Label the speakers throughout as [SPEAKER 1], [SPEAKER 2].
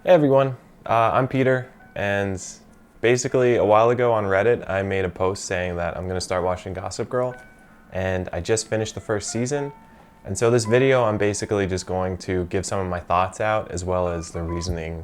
[SPEAKER 1] Hey everyone, I'm Peter, and basically a while ago on Reddit I made a post saying that I'm going to start watching Gossip Girl, and I just finished the first season, and so this video I'm basically just going to give some of my thoughts out as well as the reasoning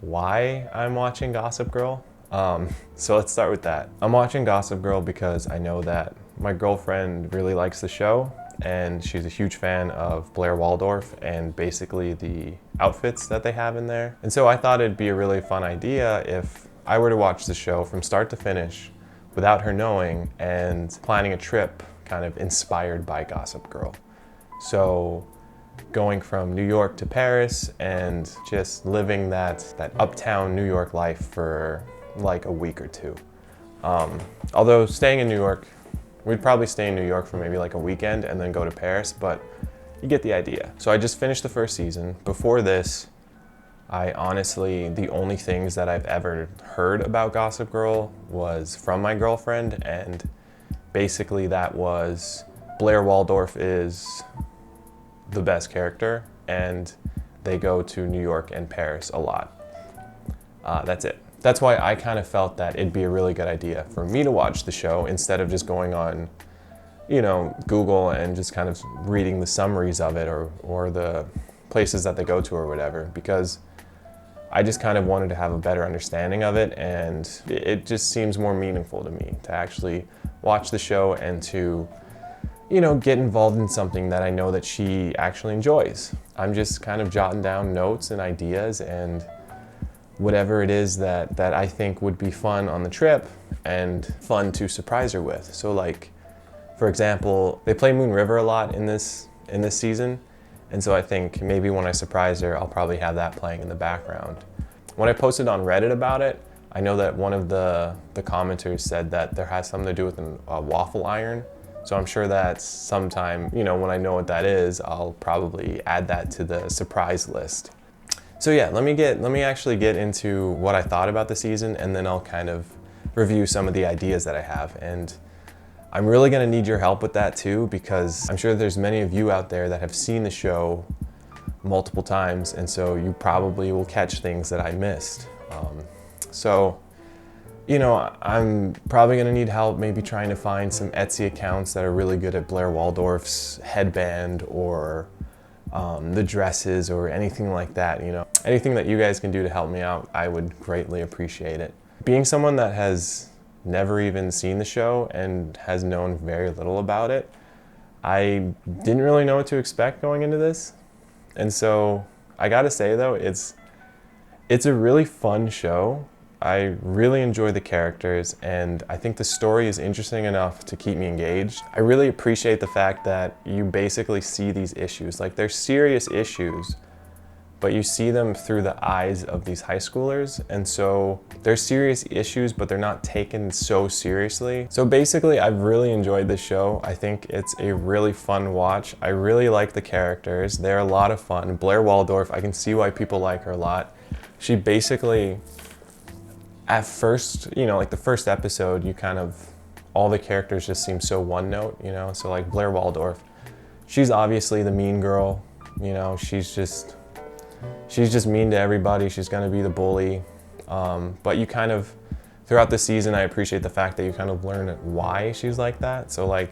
[SPEAKER 1] why I'm watching Gossip Girl. So let's start with that. I'm watching Gossip Girl because I know that my girlfriend really likes the show, and she's a huge fan of Blair Waldorf and basically the outfits that they have in there. And so I thought it'd be a really fun idea if I were to watch the show from start to finish without her knowing and planning a trip kind of inspired by Gossip Girl. So going from New York to Paris and just living that uptown New York life for like a week or two. Although staying in New York, we'd probably stay in New York for maybe like a weekend and then go to Paris, but you get the idea. So I just finished the first season. Before this, I honestly, the only things that I've ever heard about Gossip Girl was from my girlfriend, and basically that was Blair Waldorf is the best character and they go to New York and Paris a lot. That's it. That's why I kind of felt that it'd be a really good idea for me to watch the show instead of just going on, Google and just kind of reading the summaries of it or the places that they go to or whatever, because I just kind of wanted to have a better understanding of it, and it just seems more meaningful to me to actually watch the show and to, get involved in something that I know that she actually enjoys. I'm just kind of jotting down notes and ideas and whatever it is that I think would be fun on the trip and fun to surprise her with. So like, for example, they play Moon River a lot in this season. And so I think maybe when I surprise her, I'll probably have that playing in the background. When I posted on Reddit about it, I know that one of the commenters said that there has something to do with a waffle iron. So I'm sure that sometime, when I know what that is, I'll probably add that to the surprise list. So yeah, let me actually get into what I thought about the season, and then I'll kind of review some of the ideas that I have. And I'm really gonna need your help with that too, because I'm sure there's many of you out there that have seen the show multiple times, and so you probably will catch things that I missed. I'm probably gonna need help maybe trying to find some Etsy accounts that are really good at Blair Waldorf's headband or the dresses or anything like that. Anything that you guys can do to help me out, I would greatly appreciate it. Being someone that has never even seen the show and has known very little about it, I didn't really know what to expect going into this. And so I gotta say though, it's a really fun show. I really enjoy the characters, and I think the story is interesting enough to keep me engaged. I really appreciate the fact that you basically see these issues. Like, they're serious issues, but you see them through the eyes of these high schoolers. And so they're serious issues, but they're not taken so seriously. So basically, I've really enjoyed this show. I think it's a really fun watch. I really like the characters. They're a lot of fun. Blair Waldorf, I can see why people like her a lot. She basically, at first, like the first episode, all the characters just seem so one note, So like Blair Waldorf, she's obviously the mean girl, she's just mean to everybody. She's gonna be the bully. But you kind of, throughout the season, I appreciate the fact that you kind of learn why she's like that. So like,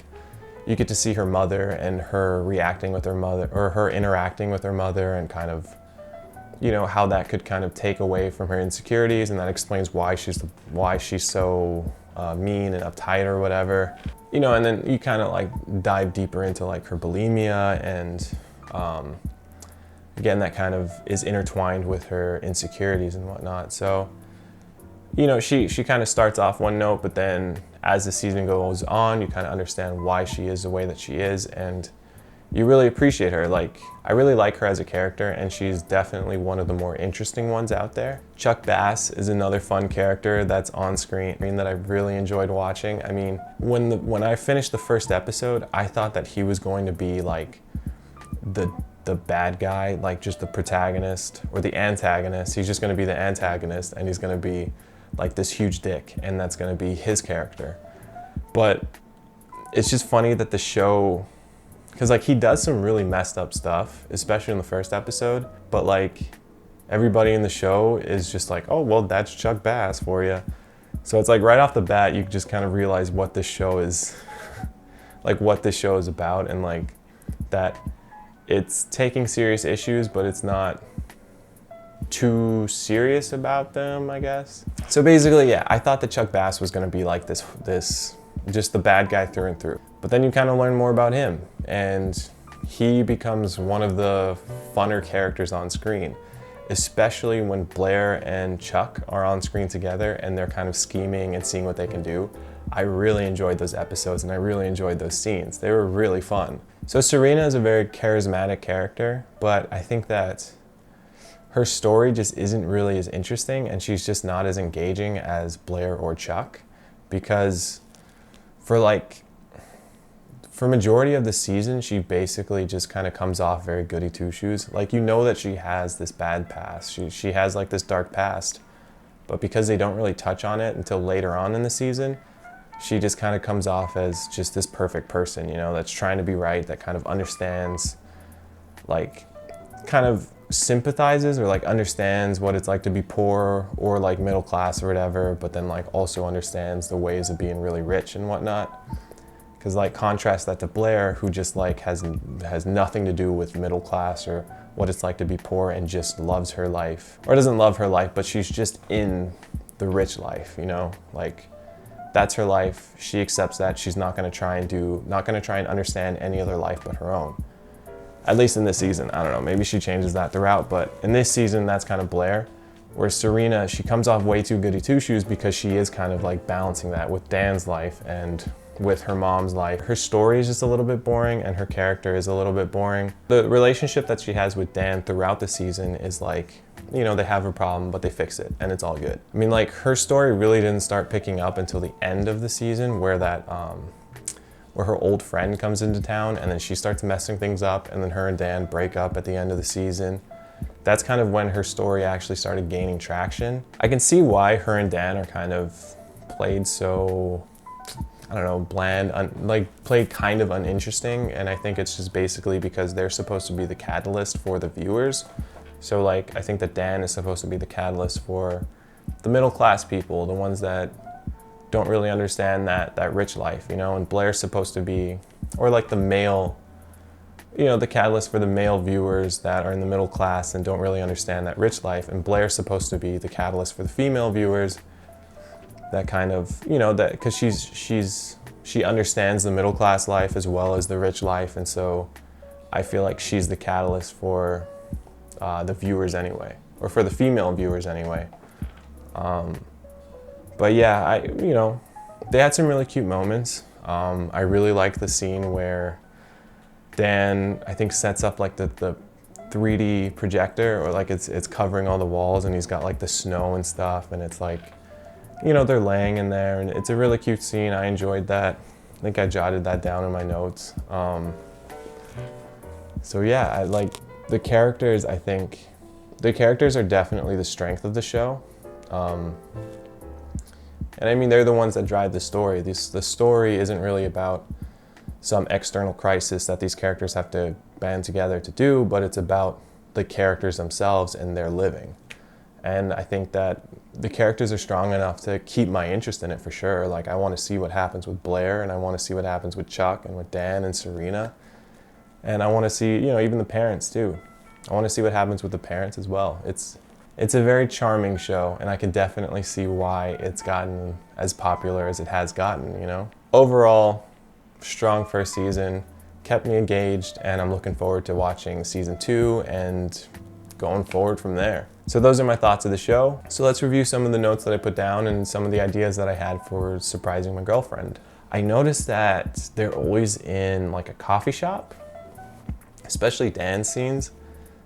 [SPEAKER 1] you get to see her mother and her reacting with her mother, or her interacting with her mother, and kind of, how that could kind of take away from her insecurities, and that explains why she's so mean and uptight or whatever. And then you kind of like dive deeper into like her bulimia, and again, that kind of is intertwined with her insecurities and whatnot. So, she kind of starts off one note, but then as the season goes on, you kind of understand why she is the way that she is, and you really appreciate her. Like, I really like her as a character, and she's definitely one of the more interesting ones out there. Chuck Bass is another fun character that's on screen that I really enjoyed watching. I mean, when I finished the first episode, I thought that he was going to be like the bad guy, like just the protagonist or the antagonist. He's just going to be the antagonist, and he's going to be like this huge dick, and that's going to be his character. But it's just funny that the show, because like he does some really messed up stuff, especially in the first episode, but like everybody in the show is just like, oh, well, that's Chuck Bass for you. So it's like right off the bat, you just kind of realize what this show is, like what this show is about, and like that it's taking serious issues, but it's not too serious about them, I guess. So basically, yeah, I thought that Chuck Bass was gonna be like this just the bad guy through and through. But then you kind of learn more about him, and he becomes one of the funner characters on screen, especially when Blair and Chuck are on screen together and they're kind of scheming and seeing what they can do. I really enjoyed those episodes and I really enjoyed those scenes. They were really fun. So Serena is a very charismatic character, but I think that her story just isn't really as interesting, and she's just not as engaging as Blair or Chuck, because for majority of the season, she basically just kind of comes off very goody two-shoes. Like, you know that she has this bad past. She has like this dark past, but because they don't really touch on it until later on in the season, she just kind of comes off as just this perfect person, you know, that's trying to be right, that kind of understands, like, kind of sympathizes or like understands what it's like to be poor or like middle class or whatever, but then like also understands the ways of being really rich and whatnot. Because like contrast that to Blair, who just like has nothing to do with middle class or what it's like to be poor, and just loves her life, or doesn't love her life, but she's just in the rich life, you know, like that's her life. She accepts that. She's not going to try and understand any other life but her own. At least in this season. I don't know, maybe she changes that throughout, but in this season, that's kind of Blair. Whereas Serena, she comes off way too goody two-shoes because she is kind of like balancing that with Dan's life and with her mom's life. Her story is just a little bit boring and her character is a little bit boring. The relationship that she has with Dan throughout the season is like, you know, they have a problem, but they fix it and it's all good. I mean, like, her story really didn't start picking up until the end of the season, where where her old friend comes into town and then she starts messing things up, and then her and Dan break up at the end of the season. That's kind of when her story actually started gaining traction. I can see why her and Dan are kind of played so, I don't know, bland, played kind of uninteresting, and I think it's just basically because they're supposed to be the catalyst for the viewers. So like, I think that Dan is supposed to be the catalyst for the middle class people, the ones that don't really understand that rich life, you know, and Blair's supposed to be, or like the male, you know, the catalyst for the male viewers that are in the middle class and don't really understand that rich life, and Blair's supposed to be the catalyst for the female viewers that kind of, you know, that because she understands the middle class life as well as the rich life, and so I feel like she's the catalyst for the viewers anyway, or for the female viewers anyway. But yeah, you know, they had some really cute moments. I really like the scene where Dan, I think, sets up like the 3D projector, or like it's covering all the walls, and he's got like the snow and stuff, and it's like, you know, they're laying in there, and it's a really cute scene. I enjoyed that. I think I jotted that down in my notes. So yeah, I like the characters. I think the characters are definitely the strength of the show. And I mean, they're the ones that drive the story. The story isn't really about some external crisis that these characters have to band together to do, but it's about the characters themselves and their living. And I think that the characters are strong enough to keep my interest in it for sure. Like, I want to see what happens with Blair, and I want to see what happens with Chuck and with Dan and Serena. And I want to see, you know, even the parents too. I want to see what happens with the parents as well. It's a very charming show, and I can definitely see why it's gotten as popular as it has gotten, you know? Overall, strong first season, kept me engaged, and I'm looking forward to watching season 2 and going forward from there. So those are my thoughts of the show. So let's review some of the notes that I put down and some of the ideas that I had for surprising my girlfriend. I noticed that they're always in like a coffee shop, especially Dan's scenes.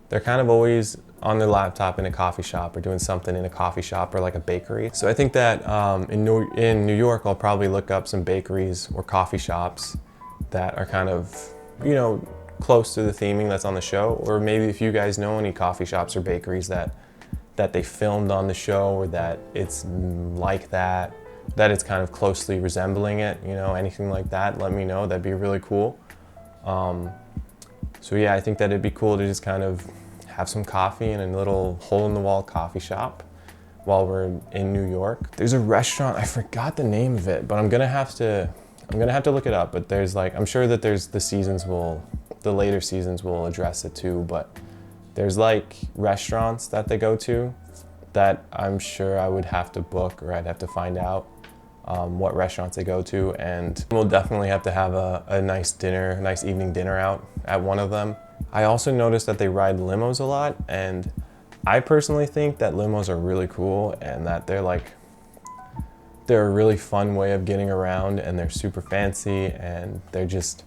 [SPEAKER 1] They're kind of always on their laptop in a coffee shop or doing something in a coffee shop or like a bakery. So I think that in New York, I'll probably look up some bakeries or coffee shops that are kind of, you know, close to the theming that's on the show. Or maybe if you guys know any coffee shops or bakeries that they filmed on the show, or that it's like that it's kind of closely resembling it, you know, anything like that, let me know. That'd be really cool. So yeah, I think that it'd be cool to just kind of have some coffee in a little hole-in-the-wall coffee shop while we're in New York. There's a restaurant, I forgot the name of it, but I'm gonna have to look it up. But there's like, I'm sure that there's the later seasons will address it too, but there's like restaurants that they go to that I'm sure I would have to book, or I'd have to find out what restaurants they go to, and we'll definitely have to have a nice dinner, a nice evening dinner out at one of them. I also noticed that they ride limos a lot, and I personally think that limos are really cool and that they're a really fun way of getting around, and they're super fancy, and they're just,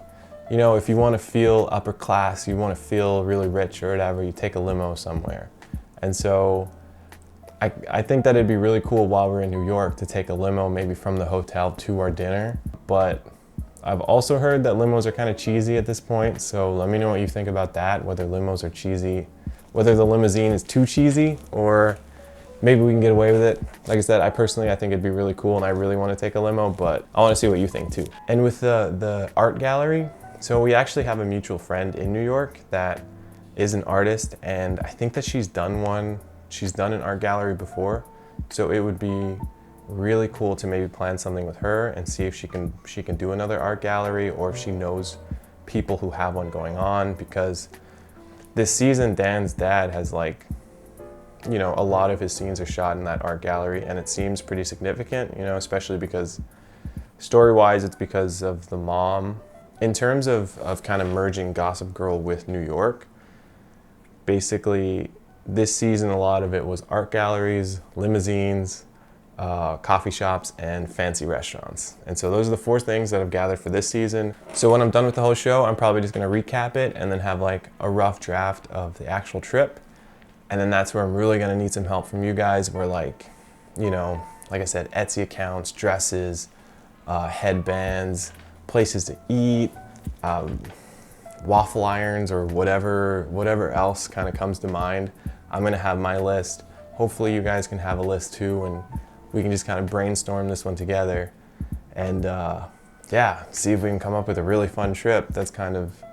[SPEAKER 1] you know, if you want to feel upper class, you want to feel really rich or whatever, you take a limo somewhere. And so I think that it'd be really cool while we're in New York to take a limo maybe from the hotel to our dinner. But I've also heard that limos are kind of cheesy at this point, so let me know what you think about that, whether limos are cheesy, whether the limousine is too cheesy, or maybe we can get away with it. Like I said, I think it'd be really cool, and I really want to take a limo, but I want to see what you think too. And with the art gallery, so we actually have a mutual friend in New York that is an artist, and I think that she's done an art gallery before. So it would be really cool to maybe plan something with her and see if she can do another art gallery, or if she knows people who have one going on, because this season Dan's dad has, like, you know, a lot of his scenes are shot in that art gallery, and it seems pretty significant, you know, especially because story-wise it's because of the mom. In terms of kind of merging Gossip Girl with New York, basically this season a lot of it was art galleries, limousines, coffee shops, and fancy restaurants. And so those are the 4 things that I've gathered for this season. So when I'm done with the whole show, I'm probably just gonna recap it and then have like a rough draft of the actual trip. And then that's where I'm really gonna need some help from you guys, where, like, you know, like I said, Etsy accounts, dresses, headbands, places to eat, waffle irons, or whatever else kind of comes to mind. I'm gonna have my list. Hopefully you guys can have a list too, and we can just kind of brainstorm this one together, and yeah, see if we can come up with a really fun trip that's kind of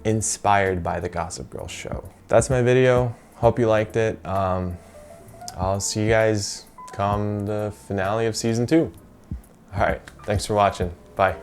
[SPEAKER 1] inspired by the Gossip Girl show. That's my video. Hope you liked it. I'll see you guys come the finale of season 2. All right, thanks for watching. Bye.